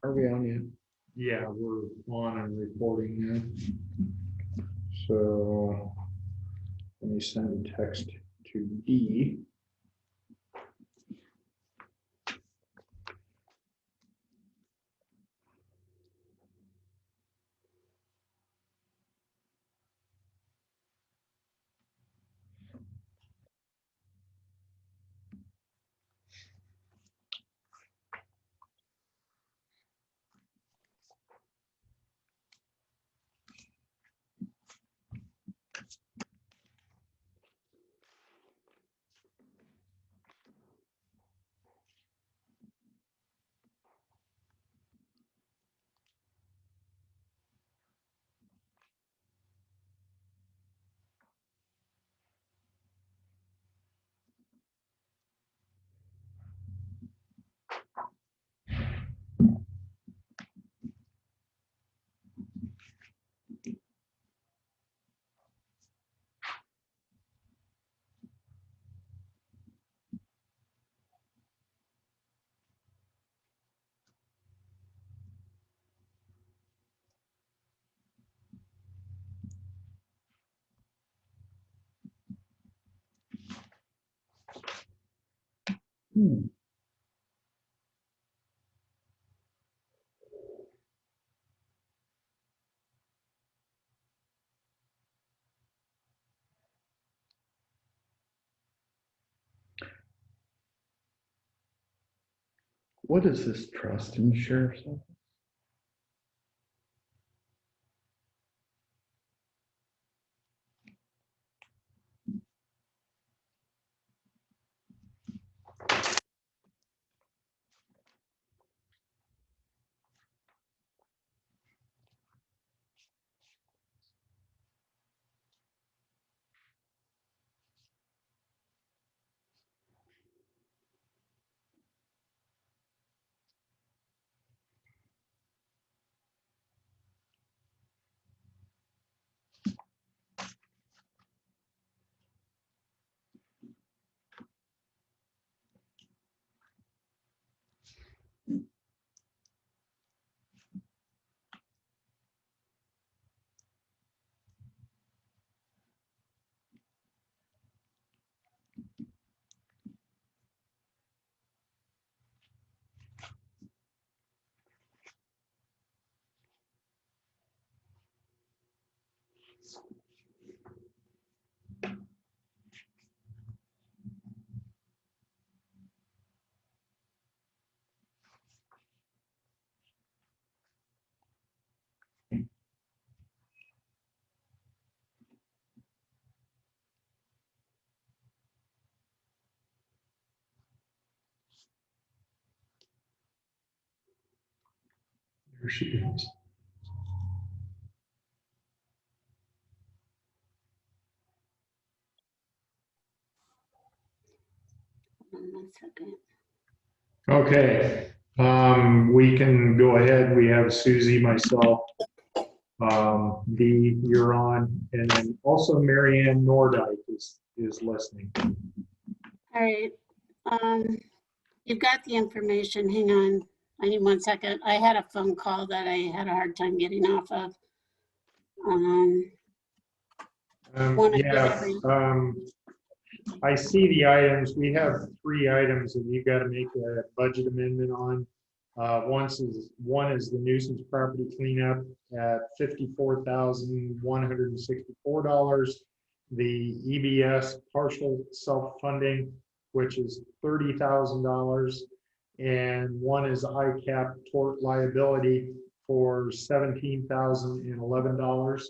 Are we on yet? Yeah, we're on and recording now. So let me send a text to D. What is this trust in the sheriff's office? There she is. One second. Okay, we can go ahead. We have Susie, myself, Dee, you're on, and then also Marianne Nordike is listening. All right. You've got the information. Hang on. I need 1 second. I had a phone call that I had a hard time getting off of. I see the items. We have 3 items that we've got to make a budget amendment on. One is the nuisance property cleanup at $54,164. The EBS partial self-funding, which is $30,000. And one is ICAP tort liability for $17,011.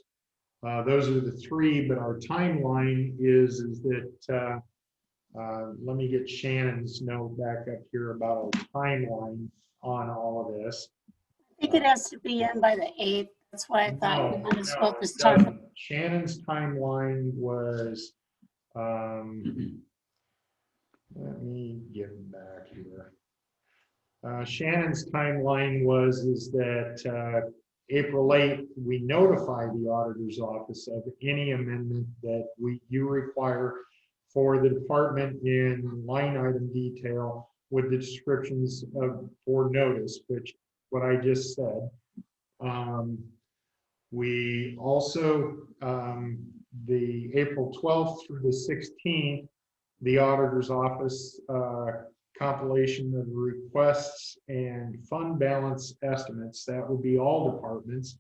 Those are the 3, but our timeline is that, let me get Shannon's note back up here about our timeline on all of this. I think it has to be in by the 8th. That's why I thought we might as well just it talk. doesn't. Shannon's timeline was, let me get back here. Shannon's timeline is that April 8th, we notify the auditor's office of any amendment that you require for the department in line item detail with the descriptions for notice, which what I just said. We also, the April 12th through the 16th, the auditor's office compilation of requests and fund balance estimates. That would be all departments,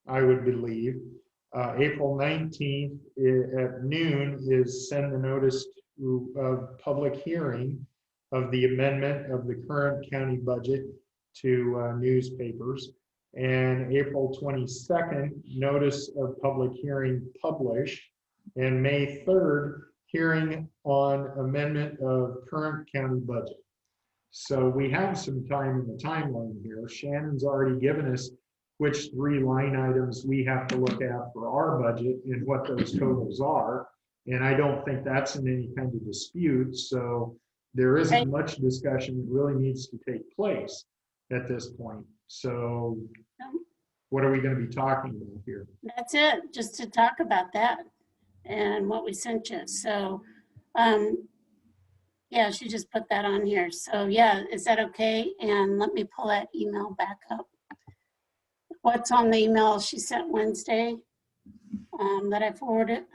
I would believe. April 19th at noon is send the notice of public hearing of the amendment of the current county budget to newspapers. And April 22nd, notice of public hearing published. And May 3rd, hearing on amendment of current county budget. So we have some time in the timeline here. Shannon's already given us which 3 line items we have to look at for our budget and what those totals are. And I don't think that's in any kind of dispute. So there isn't much discussion that really needs to take place at this point. So what are we going to be talking about here? That's it, just to talk about that and what we sent you. So, yeah, she just put that on here. So yeah, is that okay? And let me pull that email back up. What's on the email she sent Wednesday that I forwarded?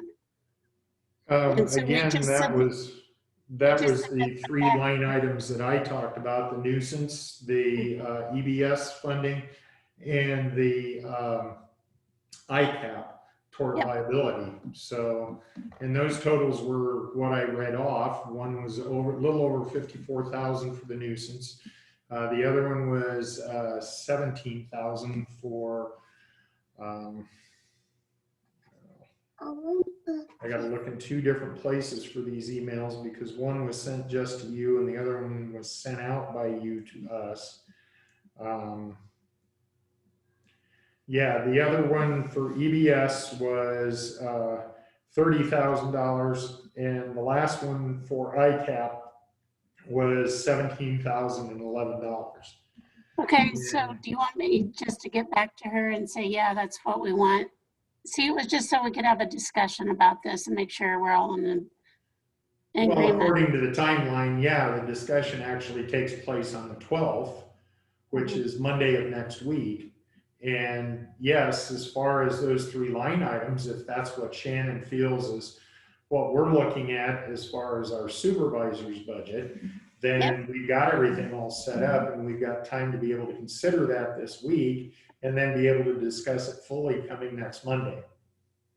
And so we Again, just that sub- was just the 3 line items that I talked about: the nuisance, the EBS funding, and the ICAP tort liability. So, and those totals were what I read off. One was a little over 54,000 for the nuisance. The other one was 17,000 for. I got to look in 2 different places for these emails because one was sent just to you and the other one was sent out by you to us. Yeah, the other one for EBS was $30,000, and the last one for ICAP was $17,011. Okay, so do you want me just to get back to her and say, yeah, that's what we want? See, it was just so we could have a discussion about this and make sure we're all in Well, agreement. according to the timeline, yeah, the discussion actually takes place on the 12th, which is Monday of next week. And yes, as far as those 3 line items, if that's what Shannon feels is what we're looking at as far as our supervisor's budget, then we've got everything all set up and we've got time to be able to consider that this week and then be able to discuss it fully coming next Monday.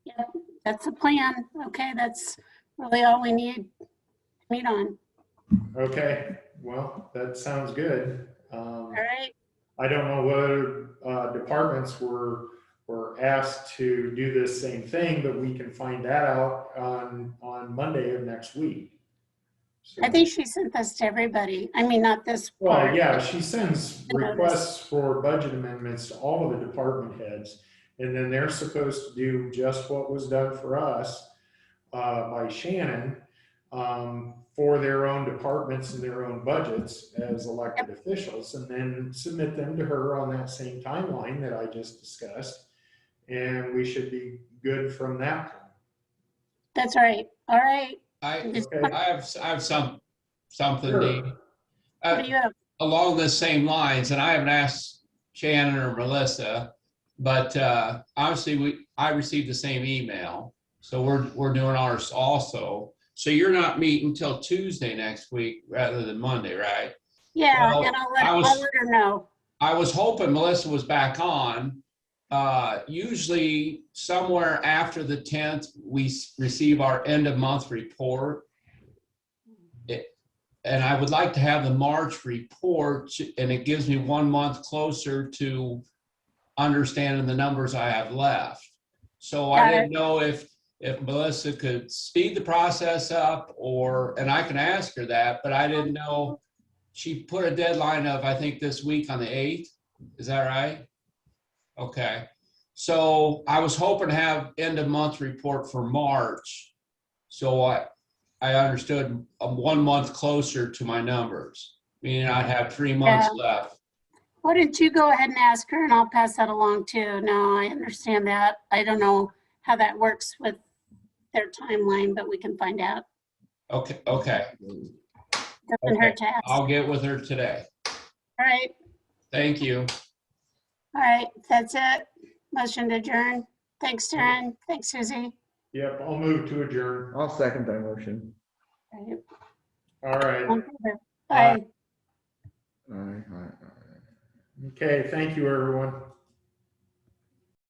Yeah, that's the plan. Okay, that's really all we need to meet on. Okay, well, that sounds good. All right. I don't know whether departments were asked to do this same thing, but we can find that out on Monday of next week. So, I think she sent this to everybody. I mean, not this well, part. yeah, she sends requests for budget amendments to all of the department heads, and then they're supposed to do just what was done for us by Shannon for their own departments and their own budgets as elected officials, and then submit them to her on that same timeline that I just discussed, and we should be good from that point. That's right. All right. I Okay. have something Sure. Dee. What do you have? Along the same lines, and I haven't asked Shannon or Melissa, but obviously I received the same email, so we're doing ours also. So you're not meeting until Tuesday next week rather than Monday, right? Yeah, Well, and I'll let her know. I was hoping Melissa was back on. Usually somewhere after the 10th, we receive our end of month report. And I would like to have the March report, and it gives me 1 month closer to understanding the numbers I have left. So I didn't know if Melissa could speed the process up, and I can ask her that, but I didn't know. She put a deadline of, I think, this week on the 8th. Is that right? Okay. So I was hoping to have end of month report for March. So I understood 1 month closer to my numbers, meaning I'd have 3 months left. Why don't you go ahead and ask her and I'll pass that along too. No, I understand that. I don't know how that works with their timeline, but we can find out. Okay. Doesn't hurt to ask. I'll get with her today. All right, Thank you. all right, that's it. Motion to adjourn. Thanks, Darren. Thanks, Susie. Yep, I'll move to adjourn. I'll second that motion. All right, All right. all in favor? Bye. Aye. Okay, thank you, everyone.